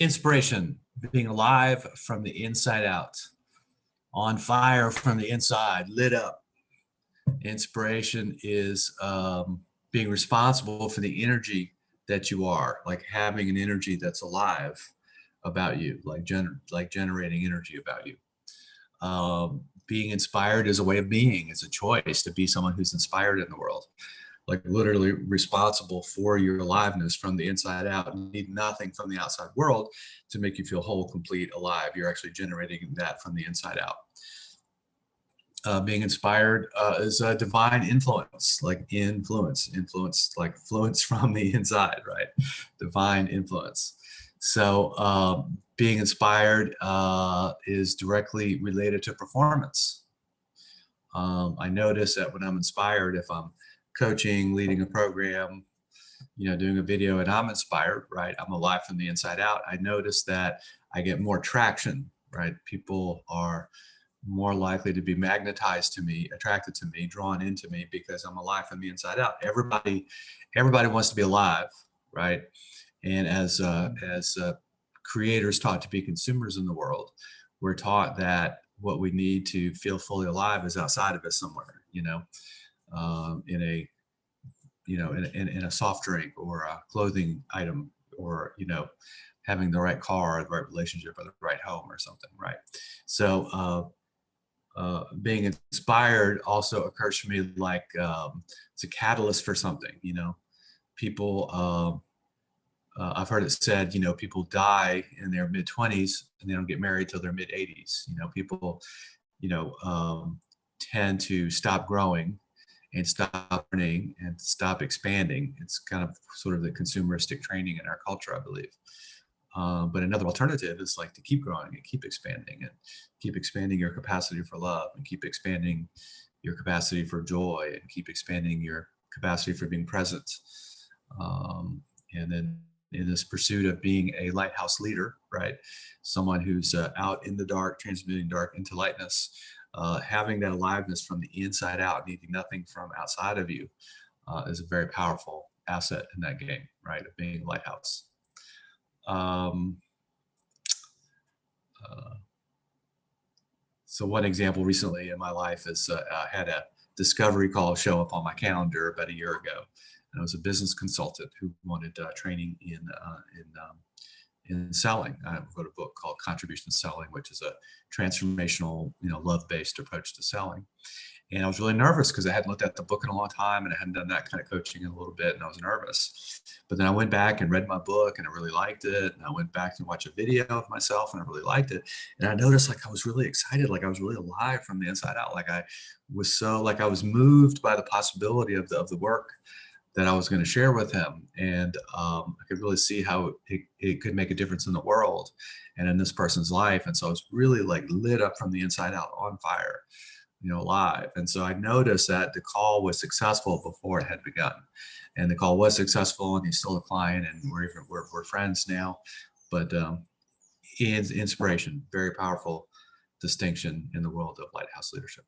Inspiration, being alive from the inside out, on fire from the inside, lit up. Inspiration is being responsible for the energy that you are, like having an energy that's alive about you, like generating energy about you. Being inspired is a way of being. It's a choice to be someone who's inspired in the world, like literally responsible for your aliveness from the inside out. You need nothing from the outside world to make you feel whole, complete, alive. You're actually generating that from the inside out. Being inspired is a divine influence, like influence like fluence from the inside, right? Divine influence. So being inspired is directly related to performance. I notice that when I'm inspired, if I'm coaching, leading a program, doing a video and I'm inspired, right? I'm alive from the inside out. I notice that I get more traction, right? People are more likely to be magnetized to me, attracted to me, drawn into me because I'm alive from the inside out. Everybody wants to be alive, right? And as creators taught to be consumers in the world, we're taught that what we need to feel fully alive is outside of us somewhere, in a soft drink or a clothing item, or having the right car or the right relationship or the right home or something, right? So being inspired also occurs for me like it's a catalyst for something. People, I've heard it said, people die in their mid-20s and they don't get married till their mid-80s. People, tend to stop growing and stop learning and stop expanding. It's kind of sort of the consumeristic training in our culture, I believe. But another alternative is like to keep growing and keep expanding your capacity for love, and keep expanding your capacity for joy, and keep expanding your capacity for being present. And then in this pursuit of being a lighthouse leader, right? Someone who's out in the dark, transmuting dark into lightness, having that aliveness from the inside out, needing nothing from outside of you, is a very powerful asset in that game, right? Of being a lighthouse. So one example recently in my life is I had a discovery call show up on my calendar about a year ago. And I was a business consultant who wanted training in selling. I wrote a book called Contribution Selling, which is a transformational, love-based approach to selling. And I was really nervous because I hadn't looked at the book in a long time and I hadn't done that kind of coaching in a little bit, and I was nervous. But then I went back and read my book and I really liked it. And I went back and watched a video of myself and I really liked it. And I noticed like I was really excited, like I was really alive from the inside out. Like I was moved by the possibility of the work that I was going to share with him. And I could really see how it could make a difference in the world and in this person's life. And so I was really like lit up from the inside out, on fire, live. And so I noticed that the call was successful before it had begun, and the call was successful, and he's still a client, and we're friends now. But inspiration, very powerful distinction in the world of lighthouse leadership.